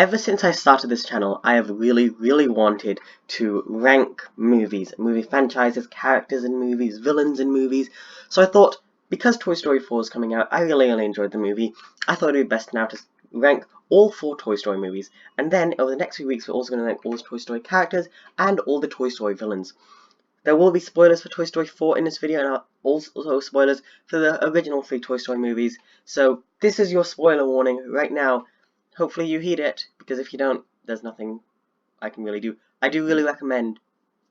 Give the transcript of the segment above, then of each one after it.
Ever since I started this channel, I have really wanted to rank movies, movie franchises, characters in movies, villains in movies. So I thought, because Toy Story 4 is coming out, I really enjoyed the movie. I thought it would be best now to rank all 4 Toy Story movies. And then, over the next few weeks, we're also going to rank all the Toy Story characters and all the Toy Story villains. There will be spoilers for Toy Story 4 in this video, and also spoilers for the original 3 Toy Story movies. So this is your spoiler warning right now. Hopefully you heed it, because if you don't, there's nothing I can really do. I do really recommend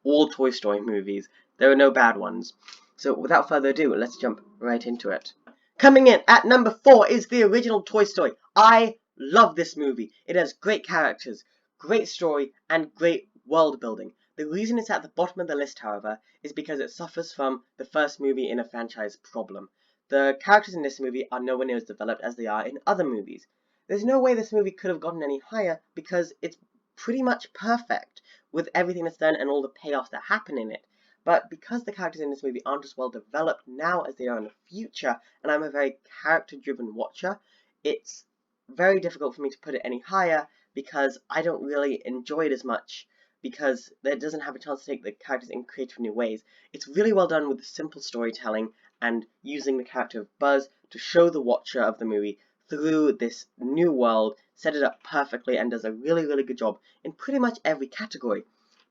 all Toy Story movies. There are no bad ones. So without further ado, let's jump right into it. Coming in at number 4 is the original Toy Story. I love this movie. It has great characters, great story, and great world building. The reason it's at the bottom of the list, however, is because it suffers from the first movie in a franchise problem. The characters in this movie are nowhere near as developed as they are in other movies. There's no way this movie could have gotten any higher because it's pretty much perfect with everything that's done and all the payoffs that happen in it. But because the characters in this movie aren't as well developed now as they are in the future, and I'm a very character-driven watcher, it's very difficult for me to put it any higher because I don't really enjoy it as much because it doesn't have a chance to take the characters in creative new ways. It's really well done with the simple storytelling and using the character of Buzz to show the watcher of the movie through this new world, set it up perfectly, and does a really good job in pretty much every category.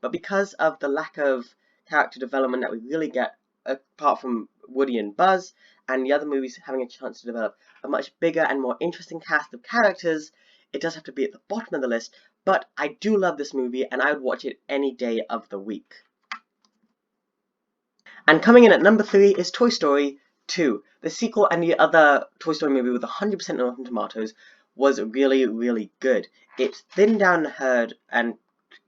But because of the lack of character development that we really get, apart from Woody and Buzz, and the other movies having a chance to develop a much bigger and more interesting cast of characters, it does have to be at the bottom of the list. But I do love this movie, and I would watch it any day of the week. And coming in at number 3 is Toy Story 2. The sequel and the other Toy Story movie with 100% Rotten Tomatoes was really good. It thinned down the herd and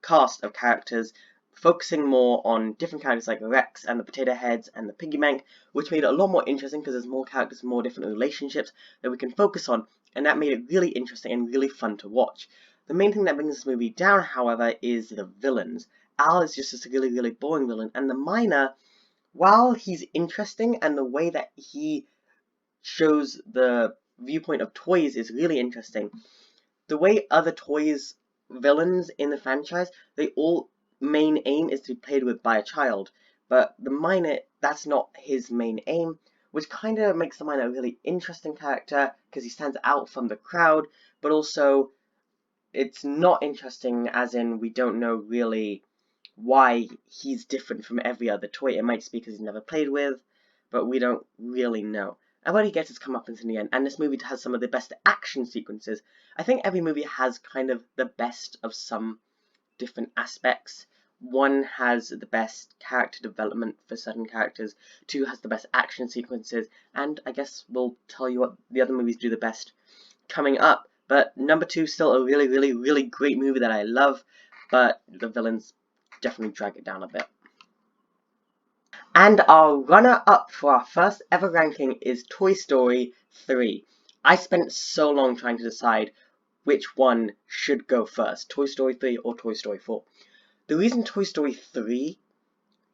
cast of characters, focusing more on different characters like Rex and the Potato Heads and the Piggy Bank, which made it a lot more interesting because there's more characters, more different relationships that we can focus on, and that made it really interesting and really fun to watch. The main thing that brings this movie down, however, is the villains. Al is just a really boring villain, and the Miner, while he's interesting and the way that he shows the viewpoint of toys is really interesting, the way other toys villains in the franchise, they all main aim is to be played with by a child, but the Miner, that's not his main aim, which kind of makes the Miner a really interesting character because he stands out from the crowd, but also it's not interesting as in we don't know really why he's different from every other toy. It might just be because he's never played with, but we don't really know. And what he gets his comeuppance in the end, and this movie has some of the best action sequences. I think every movie has kind of the best of some different aspects. 1 has the best character development for certain characters, 2 has the best action sequences, and I guess we'll tell you what the other movies do the best coming up. But number 2 is still a really great movie that I love, but the villains definitely drag it down a bit. And our runner-up for our first ever ranking is Toy Story 3. I spent so long trying to decide which one should go first, Toy Story 3 or Toy Story 4. The reason Toy Story 3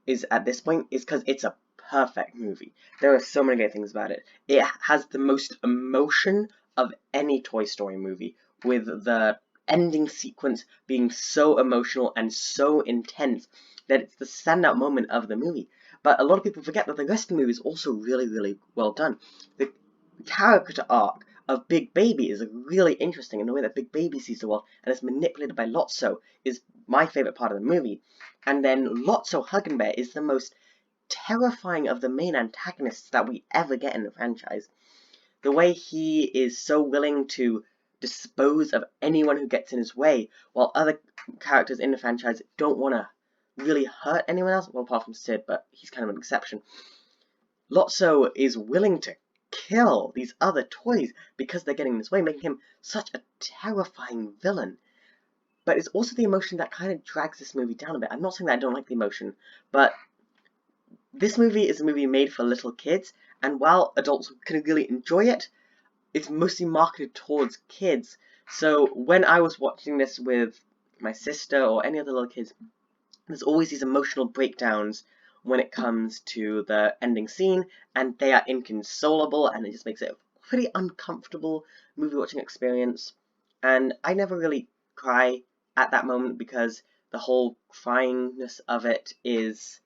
is at this point is because it's a perfect movie. There are so many great things about it. It has the most emotion of any Toy Story movie, with the ending sequence being so emotional and so intense that it's the standout moment of the movie. But a lot of people forget that the rest of the movie is also really well done. The character arc of Big Baby is really interesting, and the way that Big Baby sees the world and is manipulated by Lotso is my favorite part of the movie. And then Lotso Huggenbear is the most terrifying of the main antagonists that we ever get in the franchise. The way he is so willing to dispose of anyone who gets in his way, while other characters in the franchise don't want to really hurt anyone else, well, apart from Sid, but he's kind of an exception. Lotso is willing to kill these other toys because they're getting in his way, making him such a terrifying villain. But it's also the emotion that kind of drags this movie down a bit. I'm not saying that I don't like the emotion, but this movie is a movie made for little kids, and while adults can really enjoy it, it's mostly marketed towards kids. So when I was watching this with my sister or any other little kids, there's always these emotional breakdowns when it comes to the ending scene, and they are inconsolable, and it just makes it a pretty uncomfortable movie watching experience. And I never really cry at that moment, because the whole cryingness of it is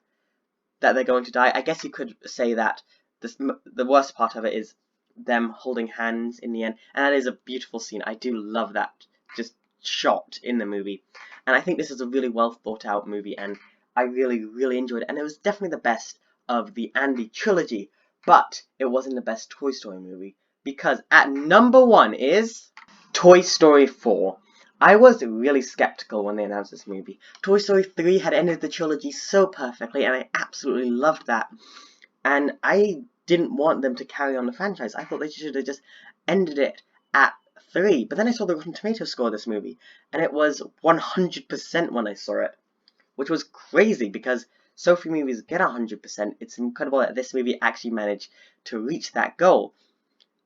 that they're going to die. I guess you could say that the worst part of it is them holding hands in the end, and that is a beautiful scene. I do love that just shot in the movie, and I think this is a really well thought out movie, and I really enjoyed it, and it was definitely the best of the Andy trilogy, but it wasn't the best Toy Story movie, because at number 1 is Toy Story 4. I was really skeptical when they announced this movie. Toy Story 3 had ended the trilogy so perfectly, and I absolutely loved that. And I didn't want them to carry on the franchise. I thought they should have just ended it at 3. But then I saw the Rotten Tomatoes score of this movie, and it was 100% when I saw it, which was crazy, because so few movies get 100%. It's incredible that this movie actually managed to reach that goal.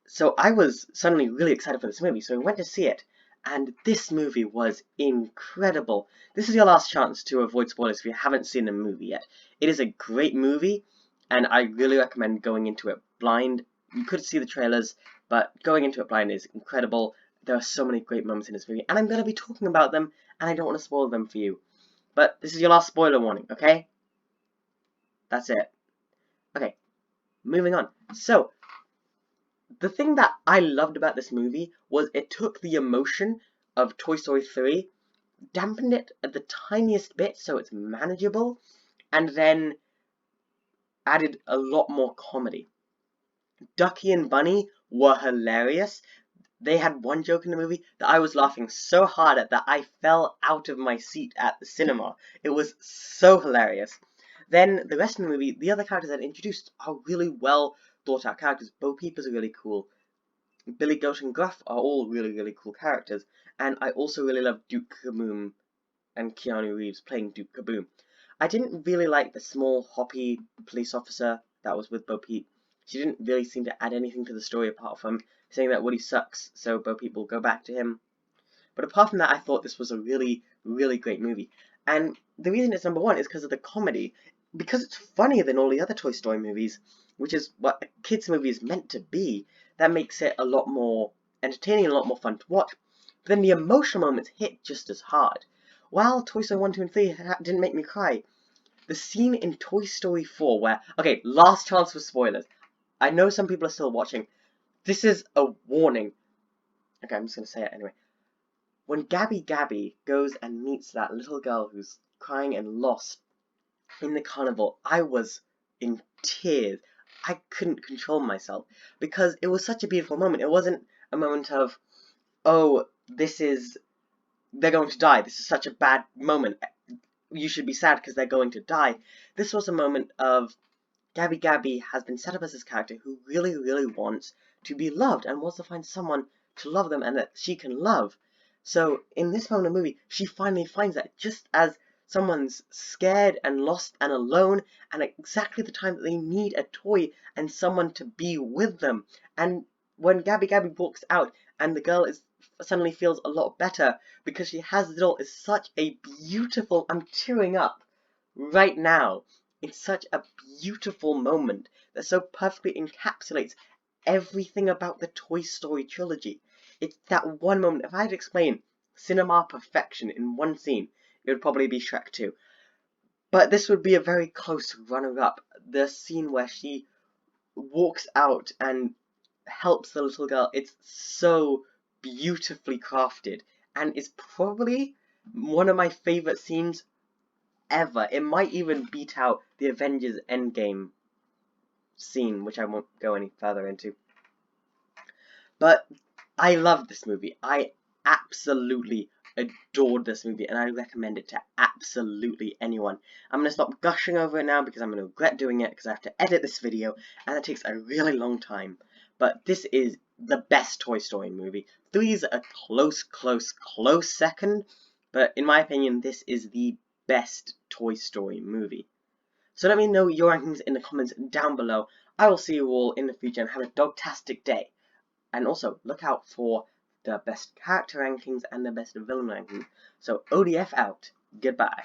So I was suddenly really excited for this movie, so I went to see it, and this movie was incredible. This is your last chance to avoid spoilers if you haven't seen the movie yet. It is a great movie, and I really recommend going into it blind. You could see the trailers, but going into it blind is incredible. There are so many great moments in this movie, and I'm going to be talking about them, and I don't want to spoil them for you. But this is your last spoiler warning, okay? That's it. Okay, moving on. So, the thing that I loved about this movie was it took the emotion of Toy Story 3, dampened it at the tiniest bit so it's manageable, and then added a lot more comedy. Ducky and Bunny were hilarious. They had one joke in the movie that I was laughing so hard at that I fell out of my seat at the cinema. It was so hilarious. Then the rest of the movie, the other characters that introduced are really well thought out characters. Bo Peep is really cool. Billy Goat and Gruff are all really cool characters. And I also really love Duke Kaboom and Keanu Reeves playing Duke Kaboom. I didn't really like the small, hoppy police officer that was with Bo Peep. She didn't really seem to add anything to the story apart from saying that Woody sucks, so Bo Peep will go back to him. But apart from that, I thought this was a really great movie. And the reason it's number 1 is because of the comedy. Because it's funnier than all the other Toy Story movies, which is what a kid's movie is meant to be, that makes it a lot more entertaining and a lot more fun to watch. But then the emotional moments hit just as hard. While Toy Story 1, 2, and 3 didn't make me cry, the scene in Toy Story 4 where... Okay, last chance for spoilers. I know some people are still watching. This is a warning. Okay, I'm just going to say it anyway. When Gabby goes and meets that little girl who's crying and lost in the carnival, I was in tears. I couldn't control myself because it was such a beautiful moment. It wasn't a moment of, oh, they're going to die. This is such a bad moment. You should be sad because they're going to die. This was a moment of Gabby has been set up as this character who really wants to be loved and wants to find someone to love them and that she can love. So in this moment of the movie, she finally finds that just as someone's scared and lost and alone, and at exactly the time that they need a toy and someone to be with them. And when Gabby walks out and the girl suddenly feels a lot better because she has the doll, is such a beautiful... I'm tearing up right now. It's such a beautiful moment that so perfectly encapsulates everything about the Toy Story trilogy. It's that one moment. If I had to explain cinema perfection in one scene, it would probably be Shrek 2. But this would be a very close runner-up. The scene where she walks out and helps the little girl. It's so beautifully crafted, and it's probably one of my favourite scenes ever. It might even beat out the Avengers Endgame scene, which I won't go any further into. But I love this movie. I absolutely adored this movie, and I recommend it to absolutely anyone. I'm going to stop gushing over it now because I'm going to regret doing it because I have to edit this video, and it takes a really long time. But this is the best Toy Story movie. 3 is a close second, but in my opinion, this is the best Toy Story movie. So let me know your rankings in the comments down below. I will see you all in the future and have a dogtastic day. And also, look out for the best character rankings and the best villain rankings. So ODF out. Goodbye.